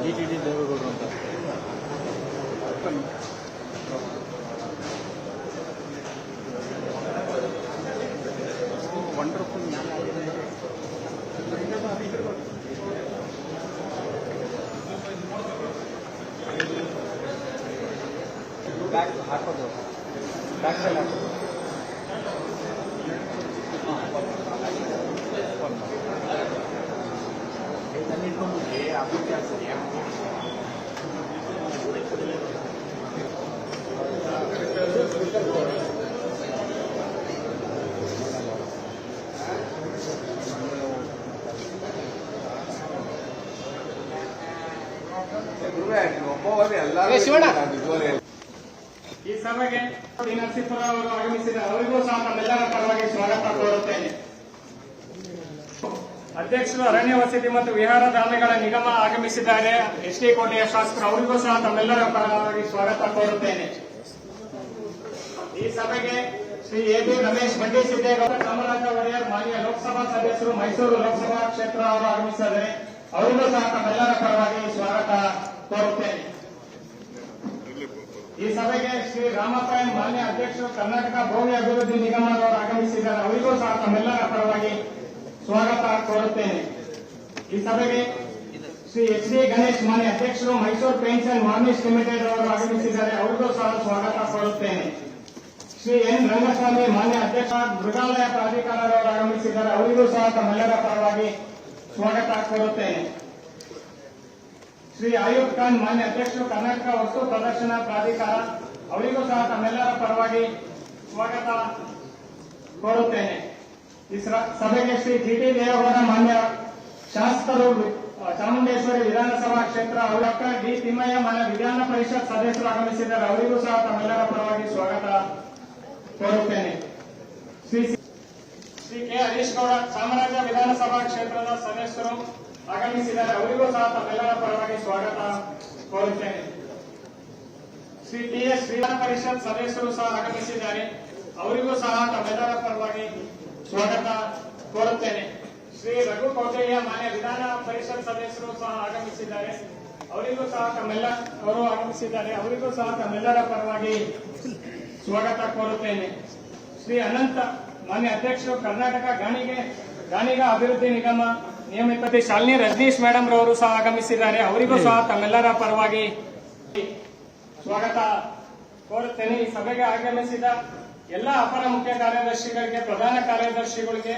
ಜಿಟಿಡಿ ದೇವೇಗೌಡರು ಅಂತ wonderful back ಹಾಕೋದು ಬ್ಯಾಕ್ ಸೈಡ್ ಹಾಕೋದು ಈ ಸಭೆಗೆ ನರಸೀಪುರ ಅವರು ಆಗಮಿಸಿದ ಅವರಿಗೂ ಸಹ ತಮ್ಮೆಲ್ಲರ ಪರವಾಗಿ ಸ್ವಾಗತ ಕೋರುತ್ತೇನೆ. ಅಧ್ಯಕ್ಷರು ಅರಣ್ಯ ವಸತಿ ಮತ್ತು ವಿಹಾರ ಧಾಮಗಳ ನಿಗಮ ಆಗಮಿಸಿದ್ದಾರೆ. ಎಸ್ಟಿ ಕೋಟೆಯ ಶಾಸಕರು ಅವರಿಗೂ ಸಹ ತಮ್ಮೆಲ್ಲರ ಪರವಾಗಿ ಸ್ವಾಗತ ಕೋರುತ್ತೇನೆ. ಈ ಸಭೆಗೆ ಶ್ರೀ ಎ.ಬಿ. ರಮೇಶ್ ಬಂಡಿ ಸಿದ್ದೇಗೌಡ, ಚಾಮರಾಜ ಒಡೆಯರ್, ಮಾನ್ಯ ಲೋಕಸಭಾ ಸದಸ್ಯರು, ಮೈಸೂರು ಲೋಕಸಭಾ ಕ್ಷೇತ್ರ ಅವರು ಆಗಮಿಸಿದ್ದಾರೆ. ಅವರಿಗೂ ಸಹ ತಮ್ಮೆಲ್ಲರ ಪರವಾಗಿ ಸ್ವಾಗತ ಕೋರುತ್ತೇನೆ. ಈ ಸಭೆಗೆ ಶ್ರೀ ರಾಮಪ್ಪ ಎಂ, ಮಾನ್ಯ ಅಧ್ಯಕ್ಷರು, ಕರ್ನಾಟಕ ಭೂಮಿ ಅಭಿವೃದ್ಧಿ ನಿಗಮದವರು ಆಗಮಿಸಿದ್ದಾರೆ. ಅವರಿಗೂ ಸಹ ತಮ್ಮೆಲ್ಲರ ಪರವಾಗಿ ಸ್ವಾಗತ ಕೋರುತ್ತೇನೆ. ಈ ಸಭೆಗೆ ಶ್ರೀ ಎಚ್ ಡಿ ಗಣೇಶ್, ಮಾನ್ಯ ಅಧ್ಯಕ್ಷರು, Mysuru paints and varnish limited ಅವರು ಆಗಮಿಸಿದ್ದಾರೆ. ಅವರಿಗೂ ಸಹ ಸ್ವಾಗತ ಕೋರುತ್ತೇನೆ. ಶ್ರೀ ಎನ್ ರಂಗಸ್ವಾಮಿ, ಮಾನ್ಯ ಅಧ್ಯಕ್ಷ, ಮೃಗಾಲಯ ಪ್ರಾಧಿಕಾರದವರು ಆಗಮಿಸಿದ್ದಾರೆ. ಅವರಿಗೂ ಸಹ ತಮ್ಮೆಲ್ಲರ ಪರವಾಗಿ ಸ್ವಾಗತ ಕೋರುತ್ತೇನೆ. ಶ್ರೀ ಆಯೂಬ್ ಖಾನ್, ಮಾನ್ಯ ಅಧ್ಯಕ್ಷರು, ಕರ್ನಾಟಕ ವಸ್ತು ಪ್ರದರ್ಶನ ಪ್ರಾಧಿಕಾರ, ಅವರಿಗೂ ಸಹ ತಮ್ಮೆಲ್ಲರ ಪರವಾಗಿ ಸ್ವಾಗತ ಕೋರುತ್ತೇನೆ. ಈ ಸಭೆಗೆ ಶ್ರೀ ಜಿಟಿ ದೇವೇಗೌಡ, ಮಾನ್ಯ ಶಾಸಕರು, ಚಾಮುಂಡೇಶ್ವರಿ ವಿಧಾನಸಭಾ ಕ್ಷೇತ್ರ, ಡಾಕ್ಟರ್ ಡಿ ತಿಮ್ಮಯ್ಯ, ಮಾನ್ಯ ವಿಧಾನ ಪರಿಷತ್ ಸದಸ್ಯರು ಆಗಮಿಸಿದ್ದಾರೆ. ಅವರಿಗೂ ಸಹ ತಮ್ಮೆಲ್ಲರ ಪರವಾಗಿ ಸ್ವಾಗತ ಕೋರುತ್ತೇನೆ. ಶ್ರೀ ಕೆ ಹರೀಶ್ ಗೌಡ, ಚಾಮರಾಜ ವಿಧಾನಸಭಾ ಕ್ಷೇತ್ರದ ಸದಸ್ಯರು ಆಗಮಿಸಿದ್ದಾರೆ. ಅವರಿಗೂ ಸಹ ತಮ್ಮೆಲ್ಲರ ಪರವಾಗಿ ಸ್ವಾಗತ ಕೋರುತ್ತೇನೆ. ಶ್ರೀ ಟಿ.ಎಸ್. ವಿಧಾನ ಪರಿಷತ್ ಸದಸ್ಯರು ಸಹ ಆಗಮಿಸಿದ್ದಾರೆ. ಅವರಿಗೂ ಸಹ ತಮ್ಮೆಲ್ಲರ ಪರವಾಗಿ ಸ್ವಾಗತ ಕೋರುತ್ತೇನೆ. ಶ್ರೀ ರಘು ಕೋಟೆಯ, ಮಾನ್ಯ ವಿಧಾನ ಪರಿಷತ್ ಸದಸ್ಯರು ಸಹ ಆಗಮಿಸಿದ್ದಾರೆ. ಅವರಿಗೂ ಸಹ ತಮ್ಮೆಲ್ಲರ ಪರವಾಗಿ ಸ್ವಾಗತ ಕೋರುತ್ತೇನೆ. ಶ್ರೀ ಅನಂತ, ಮಾನ್ಯ ಅಧ್ಯಕ್ಷರು, ಕರ್ನಾಟಕ ಗಾಣಿಗ ಅಭಿವೃದ್ಧಿ ನಿಗಮ ನಿಯಮಿತ ಶಾಲಿನಿ ರಜನೀಶ್ ಮೇಡಮ್ ರವರು ಸಹ ಆಗಮಿಸಿದ್ದಾರೆ. ಅವರಿಗೂ ಸಹ ತಮ್ಮೆಲ್ಲರ ಪರವಾಗಿ ಸ್ವಾಗತ ಕೋರುತ್ತೇನೆ. ಈ ಸಭೆಗೆ ಆಗಮಿಸಿದ ಎಲ್ಲ ಅಪರ ಮುಖ್ಯ ಕಾರ್ಯದರ್ಶಿಗಳಿಗೆ, ಪ್ರಧಾನ ಕಾರ್ಯದರ್ಶಿಗಳಿಗೆ